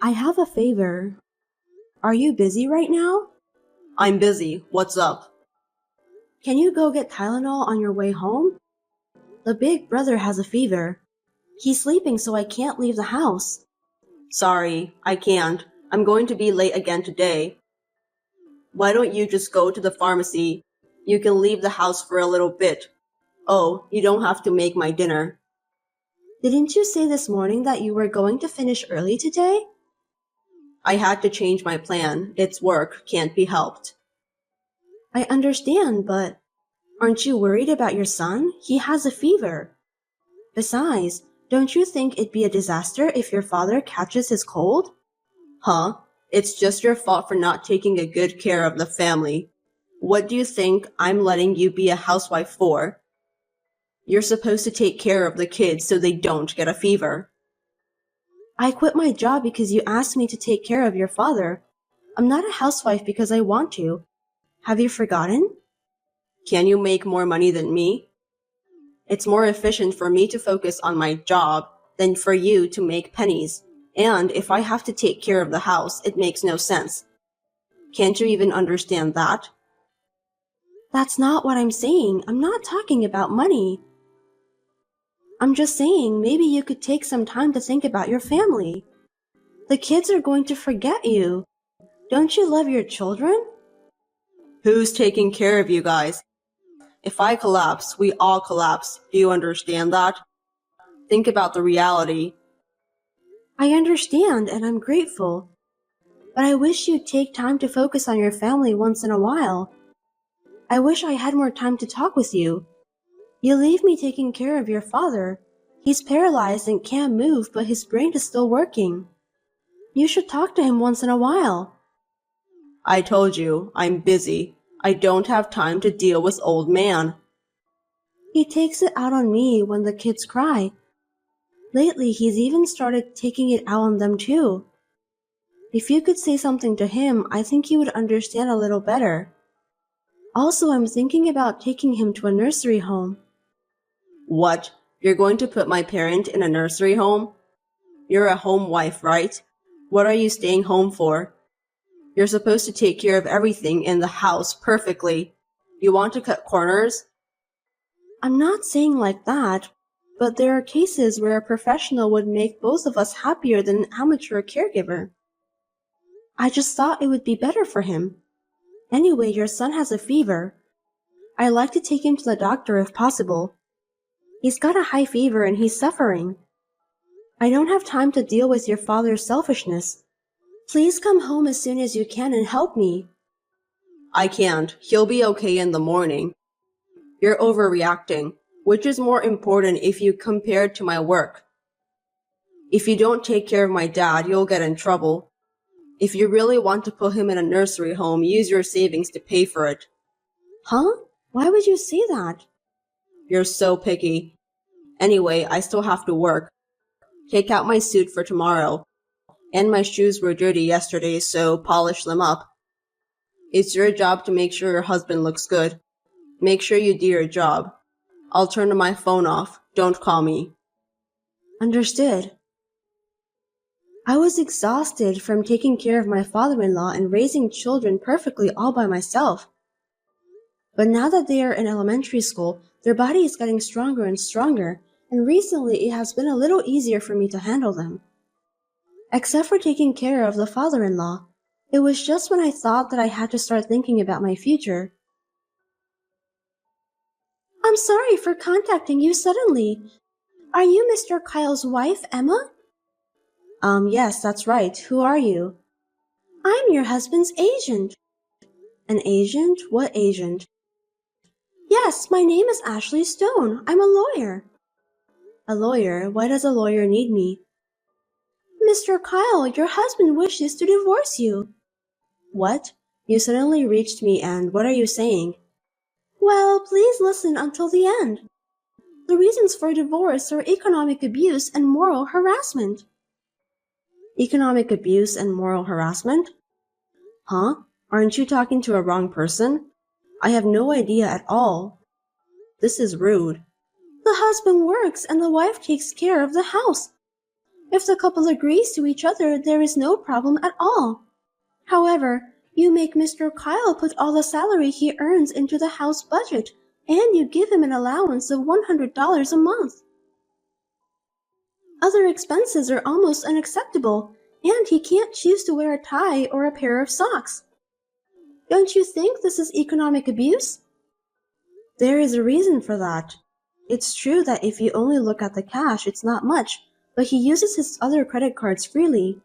I have a favor. Are you busy right now? I'm busy. What's up? Can you go get Tylenol on your way home? The big brother has a fever. He's sleeping so I can't leave the house. Sorry, I can't. I'm going to be late again today. Why don't you just go to the pharmacy? You can leave the house for a little bit. Oh, you don't have to make my dinner. Didn't you say this morning that you were going to finish early today? I had to change my plan. It's work, can't be helped. I understand, but aren't you worried about your son? He has a fever. Besides, don't you think it'd be a disaster if your father catches his cold? Huh? It's just your fault for not taking a good care of the family. What do you think I'm letting you be a housewife for? You're supposed to take care of the kids so they don't get a fever. I quit my job because you asked me to take care of your father. I'm not a housewife because I want to. Have you forgotten? Can you make more money than me? It's more efficient for me to focus on my job than for you to make pennies. And if I have to take care of the house, it makes no sense. Can't you even understand that? That's not what I'm saying. I'm not talking about money. I'm just saying maybe you could take some time to think about your family. The kids are going to forget you. Don't you love your children? Who's taking care of you guys? If I collapse, we all collapse. Do you understand that? Think about the reality. I understand and I'm grateful. But I wish you'd take time to focus on your family once in a while. I wish I had more time to talk with you. You leave me taking care of your father. He's paralyzed and can't move, but his brain is still working. You should talk to him once in a while. I told you, I'm busy. I don't have time to deal with old man. He takes it out on me when the kids cry. Lately, he's even started taking it out on them too. If you could say something to him, I think he would understand a little better. Also, I'm thinking about taking him to a nursery home. What? You're going to put my parent in a nursery home? You're a home wife, right? What are you staying home for? You're supposed to take care of everything in the house perfectly. You want to cut corners? I'm not saying like that, but there are cases where a professional would make both of us happier than an amateur caregiver. I just thought it would be better for him. Anyway, your son has a fever. I'd like to take him to the doctor if possible. He's got a high fever and he's suffering. I don't have time to deal with your father's selfishness. Please come home as soon as you can and help me. I can't. He'll be okay in the morning. You're overreacting. Which is more important if you compare it to my work? If you don't take care of my dad, you'll get in trouble. If you really want to put him in a nursery home, use your savings to pay for it. Huh? Why would you say that? You're so picky. Anyway, I still have to work. Take out my suit for tomorrow. And my shoes were dirty yesterday, so polish them up. It's your job to make sure your husband looks good. Make sure you do your job. I'll turn my phone off. Don't call me. Understood. I was exhausted from taking care of my father-in-law and raising children perfectly all by myself. But now that they are in elementary school, their body is getting stronger and stronger, and recently it has been a little easier for me to handle them. Except for taking care of the father-in-law, it was just when I thought that I had to start thinking about my future. I'm sorry for contacting you suddenly. Are you Mr. Kyle's wife, Emma? Yes, that's right. Who are you? I'm your husband's agent. An agent? What agent? Yes, my name is Ashley Stone. I'm a lawyer. A lawyer? Why does a lawyer need me? Mr. Kyle, your husband wishes to divorce you. What? You suddenly reached me and what are you saying? Well, please listen until the end. The reasons for divorce are economic abuse and moral harassment. Economic abuse and moral harassment? Huh? Aren't you talking to a wrong person? I have no idea at all. This is rude. The husband works and the wife takes care of the house. If the couple agrees to each other, there is no problem at all. However, you make Mr. Kyle put all the salary he earns into the house budget, and you give him an allowance of $100 a month. Other expenses are almost unacceptable, and he can't choose to wear a tie or a pair of socks. Don't you think this is economic abuse? There is a reason for that. It's true that if you only look at the cash, it's not much, but he uses his other credit cards freely.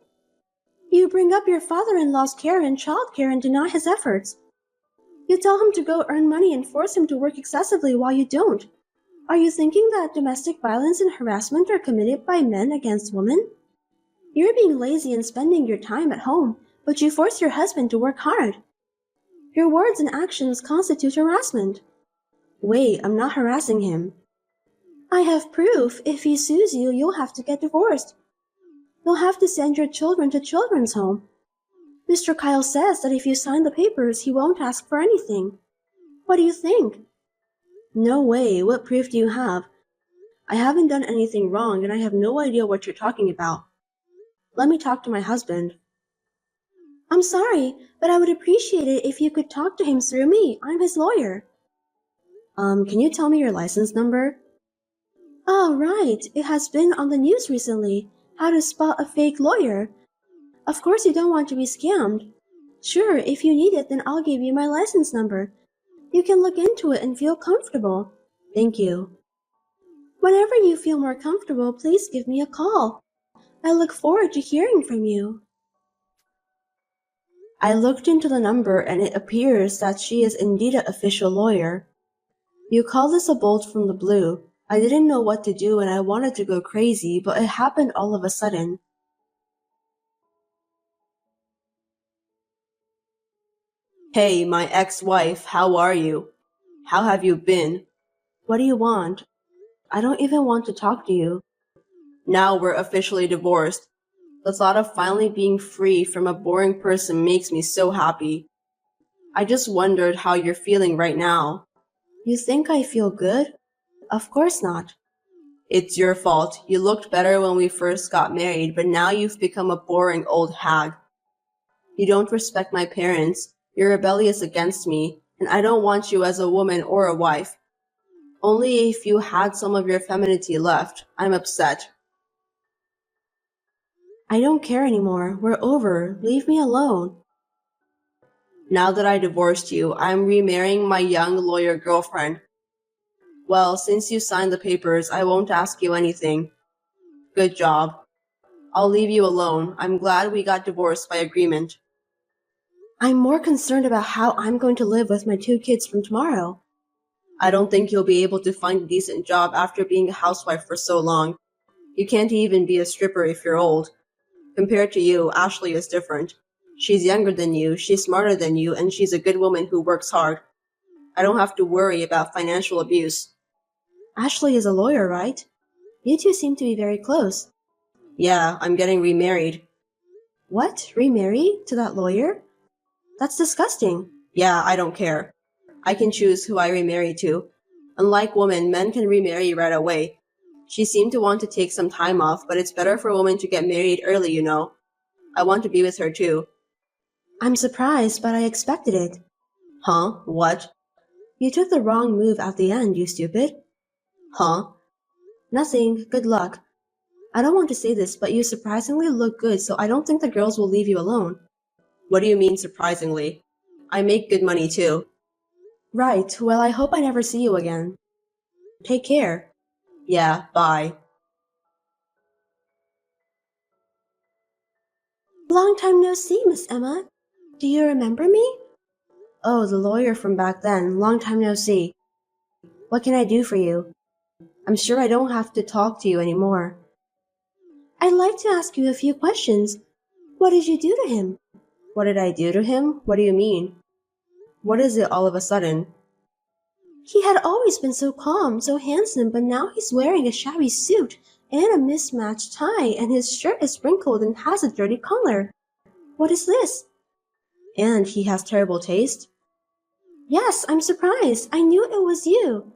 You bring up your father-in-law's care and childcare and deny his efforts. You tell him to go earn money and force him to work excessively while you don't. Are you thinking that domestic violence and harassment are committed by men against women? You're being lazy and spending your time at home, but you force your husband to work hard. Your words and actions constitute harassment. Wait, I'm not harassing him. I have proof. If he sues you, you'll have to get divorced. You'll have to send your children to children's home. Mr. Kyle says that if you sign the papers, he won't ask for anything. What do you think? No way. What proof do you have? I haven't done anything wrong, and I have no idea what you're talking about. Let me talk to my husband. I'm sorry, but I would appreciate it if you could talk to him through me. I'm his lawyer. Can you tell me your license number? Oh, right. It has been on the news recently. How to spot a fake lawyer. Of course you don't want to be scammed. Sure, if you need it, then I'll give you my license number. You can look into it and feel comfortable. Thank you. Whenever you feel more comfortable, please give me a call. I look forward to hearing from you. I looked into the number and it appears that she is indeed an official lawyer. You call this a bolt from the blue. I didn't know what to do and I wanted to go crazy, but it happened all of a sudden. Hey, my ex-wife, how are you? How have you been? What do you want? I don't even want to talk to you. Now we're officially divorced. The thought of finally being free from a boring person makes me so happy. I just wondered how you're feeling right now. You think I feel good? Of course not. It's your fault. You looked better when we first got married, but now you've become a boring old hag. You don't respect my parents. You're rebellious against me, and I don't want you as a woman or a wife. Only if you had some of your femininity left. I'm upset. I don't care anymore. We're over. Leave me alone. Now that I divorced you, I'm remarrying my young lawyer girlfriend. Well, since you signed the papers, I won't ask you anything. Good job. I'll leave you alone. I'm glad we got divorced by agreement. I'm more concerned about how I'm going to live with my 2 kids from tomorrow. I don't think you'll be able to find a decent job after being a housewife for so long. You can't even be a stripper if you're old. Compared to you, Ashley is different. She's younger than you, she's smarter than you, and she's a good woman who works hard. I don't have to worry about financial abuse. Ashley is a lawyer, right? You two seem to be very close. Yeah, I'm getting remarried. What? Remarry? To that lawyer? That's disgusting. Yeah, I don't care. I can choose who I remarry to. Unlike women, men can remarry right away. She seemed to want to take some time off, but it's better for women to get married early, you know. I want to be with her too. I'm surprised, but I expected it. Huh? What? You took the wrong move at the end, you stupid. Huh? Nothing. Good luck. I don't want to say this, but you surprisingly look good, so I don't think the girls will leave you alone. What do you mean surprisingly? I make good money too. Right. Well, I hope I never see you again. Take care. Yeah, bye. Long time no see, Miss Emma. Do you remember me? Oh, the lawyer from back then. Long time no see. What can I do for you? I'm sure I don't have to talk to you anymore. I'd like to ask you a few questions. What did you do to him? What did I do to him? What do you mean? What is it all of a sudden? He had always been so calm, so handsome, but now he's wearing a shabby suit and a mismatched tie, and his shirt is wrinkled and has a dirty collar. What is this? And he has terrible taste? Yes, I'm surprised. I knew it was you.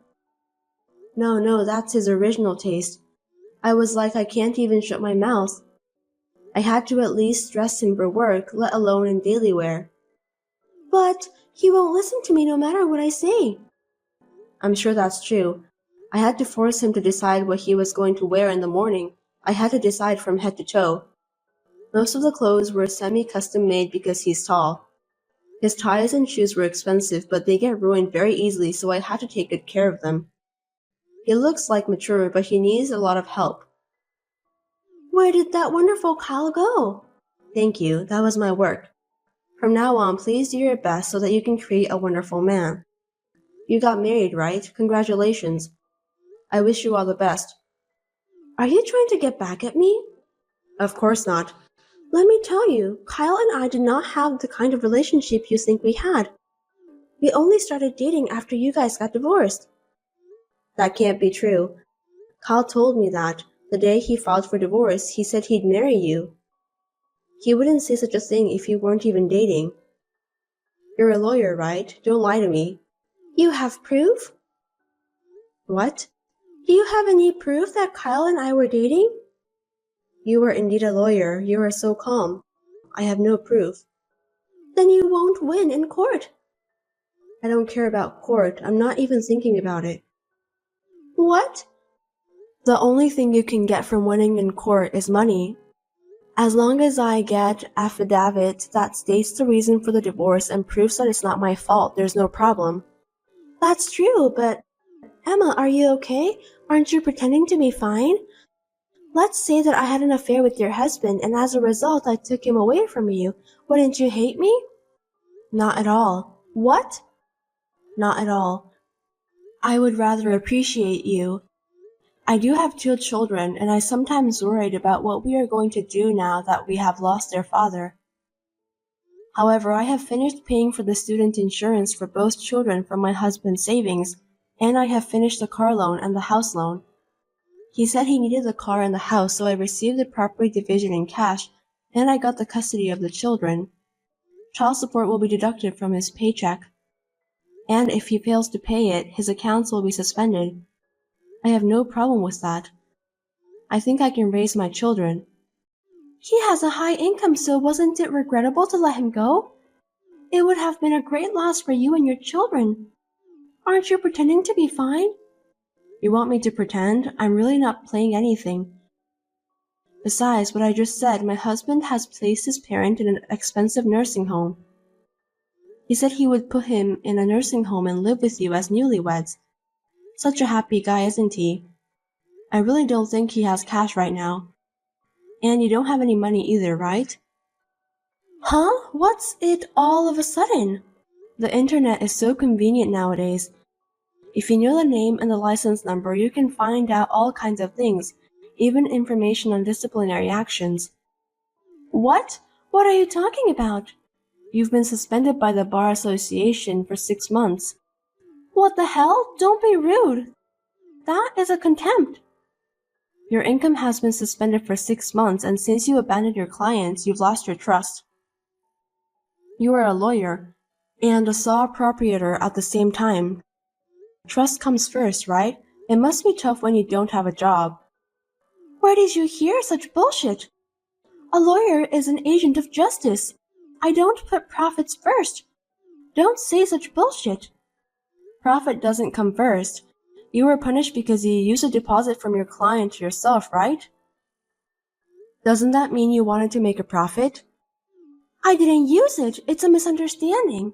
No, that's his original taste. I was like, I can't even shut my mouth. I had to at least dress him for work, let alone in daily wear. But he won't listen to me no matter what I say. I'm sure that's true. I had to force him to decide what he was going to wear in the morning. I had to decide from head to toe. Most of the clothes were semi-custom made because he's tall. His ties and shoes were expensive, but they get ruined very easily, so I had to take good care of them. He looks like mature, but he needs a lot of help. Where did that wonderful Kyle go? Thank you, that was my work. From now on, please do your best so that you can create a wonderful man. You got married, right? Congratulations. I wish you all the best. Are you trying to get back at me? Of course not. Let me tell you, Kyle and I did not have the kind of relationship you think we had. We only started dating after you guys got divorced. That can't be true. Kyle told me that. The day he filed for divorce, he said he'd marry you. He wouldn't say such a thing if you weren't even dating. You're a lawyer, right? Don't lie to me. You have proof? What? Do you have any proof that Kyle and I were dating? You are indeed a lawyer. You are so calm. I have no proof. Then you won't win in court. I don't care about court. I'm not even thinking about it. What? The only thing you can get from winning in court is money. As long as I get affidavit that states the reason for the divorce and proves that it's not my fault, there's no problem. That's true, but Emma, are you okay? Aren't you pretending to be fine? Let's say that I had an affair with your husband and as a result I took him away from you. Wouldn't you hate me? Not at all. What? Not at all. I would rather appreciate you. I do have 2 children, and I sometimes worried about what we are going to do now that we have lost their father. However, I have finished paying for the student insurance for both children from my husband's savings, and I have finished the car loan and the house loan. He said he needed the car and the house, so I received the property division in cash, and I got the custody of the children. Child support will be deducted from his paycheck, and if he fails to pay it, his accounts will be suspended. I have no problem with that. I think I can raise my children. He has a high income, so wasn't it regrettable to let him go? It would have been a great loss for you and your children. Aren't you pretending to be fine? You want me to pretend? I'm really not playing anything. Besides what I just said, my husband has placed his parent in an expensive nursing home. He said he would put him in a nursing home and live with you as newlyweds. Such a happy guy, isn't he? I really don't think he has cash right now. And you don't have any money either, right? Huh? What's it all of a sudden? The internet is so convenient nowadays. If you know the name and the license number, you can find out all kinds of things, even information on disciplinary actions. What? What are you talking about? You've been suspended by the Bar Association for 6 months. What the hell? Don't be rude. That is a contempt. Your income has been suspended for 6 months, and since you abandoned your clients, you've lost your trust. You are a lawyer and a saw proprietor at the same time. Trust comes first, right? It must be tough when you don't have a job. Where did you hear such bullshit? A lawyer is an agent of justice. I don't put profits first. Don't say such bullshit. Profit doesn't come first. You were punished because you used a deposit from your client to yourself, right? Doesn't that mean you wanted to make a profit? I didn't use it. It's a misunderstanding.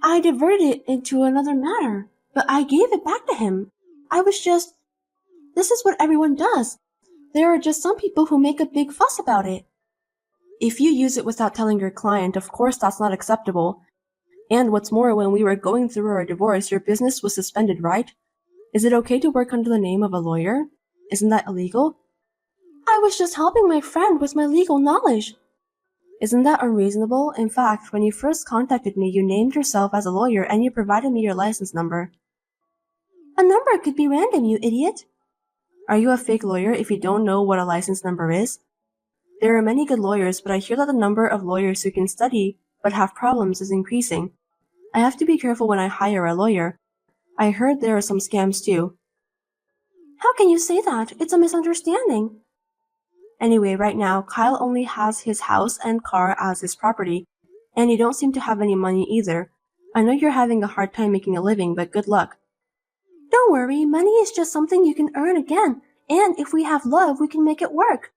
I diverted it into another matter, but I gave it back to him. This is what everyone does. There are just some people who make a big fuss about it. If you use it without telling your client, of course that's not acceptable. And what's more, when we were going through our divorce, your business was suspended, right? Is it okay to work under the name of a lawyer? Isn't that illegal? I was just helping my friend with my legal knowledge. Isn't that unreasonable? In fact, when you first contacted me, you named yourself as a lawyer and you provided me your license number. A number could be random, you idiot. Are you a fake lawyer if you don't know what a license number is? There are many good lawyers, but I hear that the number of lawyers who can study but have problems is increasing. I have to be careful when I hire a lawyer. I heard there are some scams too. How can you say that? It's a misunderstanding. Anyway, right now, Kyle only has his house and car as his property, and you don't seem to have any money either. I know you're having a hard time making a living, but good luck. Don't worry, money is just something you can earn again, and if we have love, we can make it work.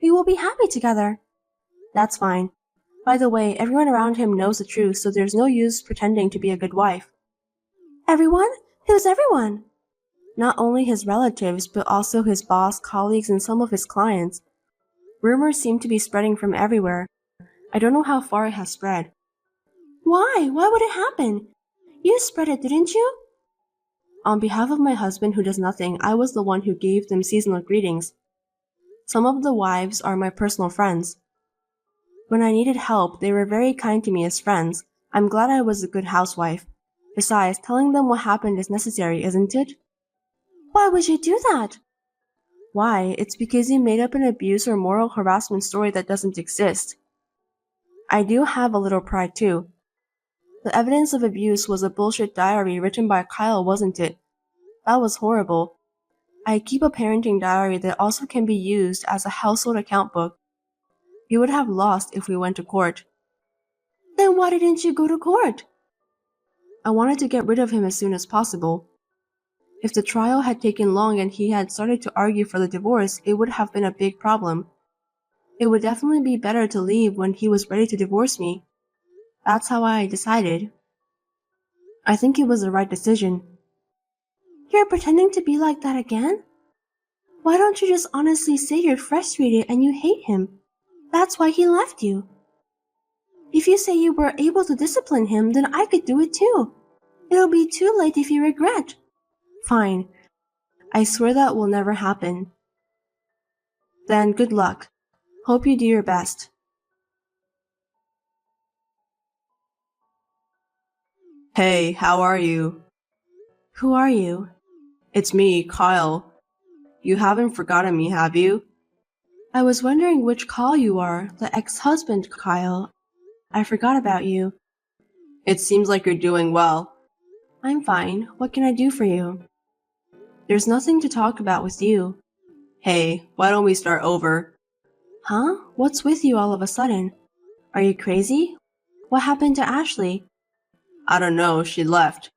We will be happy together. That's fine. By the way, everyone around him knows the truth, so there's no use pretending to be a good wife. Everyone? Who's everyone? Not only his relatives, but also his boss, colleagues, and some of his clients. Rumors seem to be spreading from everywhere. I don't know how far it has spread. Why? Why would it happen? You spread it, didn't you? On behalf of my husband who does nothing, I was the one who gave them seasonal greetings. Some of the wives are my personal friends. When I needed help, they were very kind to me as friends. I'm glad I was a good housewife. Besides, telling them what happened is necessary, isn't it? Why would you do that? Why? It's because you made up an abuse or moral harassment story that doesn't exist. I do have a little pride too. The evidence of abuse was a bullshit diary written by Kyle, wasn't it? That was horrible. I keep a parenting diary that also can be used as a household account book. You would have lost if we went to court. Then why didn't you go to court? I wanted to get rid of him as soon as possible. If the trial had taken long and he had started to argue for the divorce, it would have been a big problem. It would definitely be better to leave when he was ready to divorce me. That's how I decided. I think it was the right decision. You're pretending to be like that again? Why don't you just honestly say you're frustrated and you hate him? That's why he left you. If you say you were able to discipline him, then I could do it too. It'll be too late if you regret. Fine. I swear that will never happen. Then good luck. Hope you do your best. Hey, how are you? Who are you? It's me, Kyle. You haven't forgotten me, have you? I was wondering which Kyle you are, the ex-husband Kyle. I forgot about you. It seems like you're doing well. I'm fine. What can I do for you? There's nothing to talk about with you. Hey, why don't we start over? Huh? What's with you all of a sudden? Are you crazy? What happened to Ashley? I don't know, she left.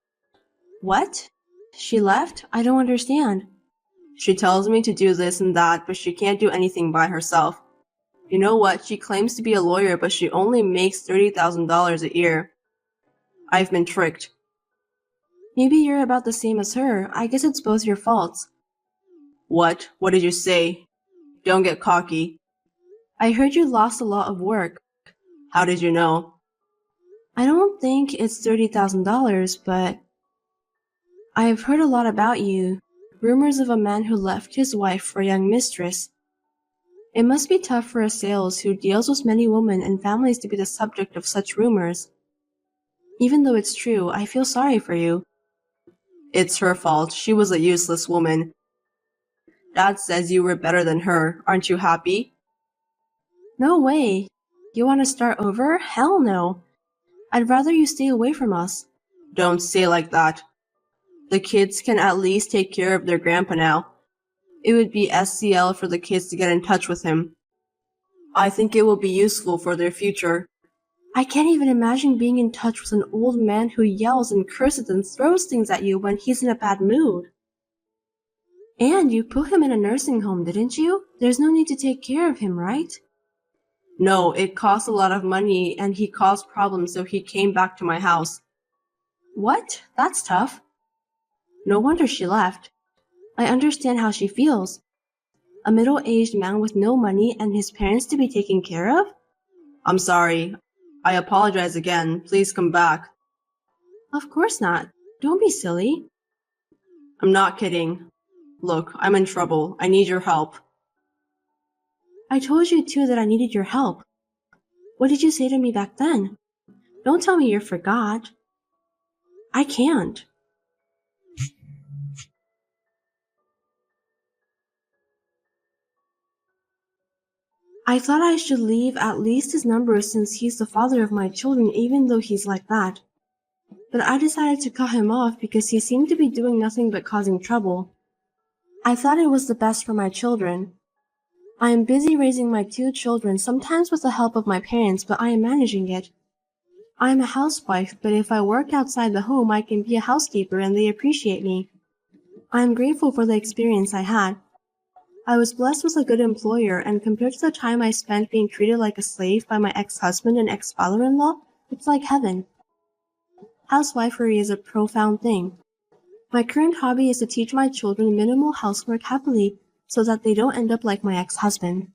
What? She left? I don't understand. She tells me to do this and that, but she can't do anything by herself. You know what? She claims to be a lawyer, but she only makes $30,000 a year. I've been tricked. Maybe you're about the same as her. I guess it's both your faults. What? What did you say? Don't get cocky. I heard you lost a lot of work. How did you know? I don't think it's $30,000, but I've heard a lot about you. Rumors of a man who left his wife for a young mistress. It must be tough for a sales who deals with many women and families to be the subject of such rumors. Even though it's true, I feel sorry for you. It's her fault. She was a useless woman. Dad says you were better than her. Aren't you happy? No way. You want to start over? Hell no. I'd rather you stay away from us. Don't say like that. The kids can at least take care of their grandpa now. It would be SCL for the kids to get in touch with him. I think it will be useful for their future. I can't even imagine being in touch with an old man who yells and curses and throws things at you when he's in a bad mood. And you put him in a nursing home, didn't you? There's no need to take care of him, right? No, it cost a lot of money and he caused problems, so he came back to my house. What? That's tough. No wonder she left. I understand how she feels. A middle-aged man with no money and his parents to be taken care of? I'm sorry. I apologize again. Please come back. Of course not. Don't be silly. I'm not kidding. Look, I'm in trouble. I need your help. I told you too that I needed your help. What did you say to me back then? Don't tell me you forgot. I can't. I thought I should leave at least his number since he's the father of my children, even though he's like that. But I decided to cut him off because he seemed to be doing nothing but causing trouble. I thought it was the best for my children. I am busy raising my 2 children, sometimes with the help of my parents, but I am managing it. I am a housewife, but if I work outside the home, I can be a housekeeper and they appreciate me. I am grateful for the experience I had. I was blessed with a good employer, and compared to the time I spent being treated like a slave by my ex-husband and ex-father-in-law, it's like heaven. Housewifery is a profound thing. My current hobby is to teach my children minimal housework happily so that they don't end up like my ex-husband.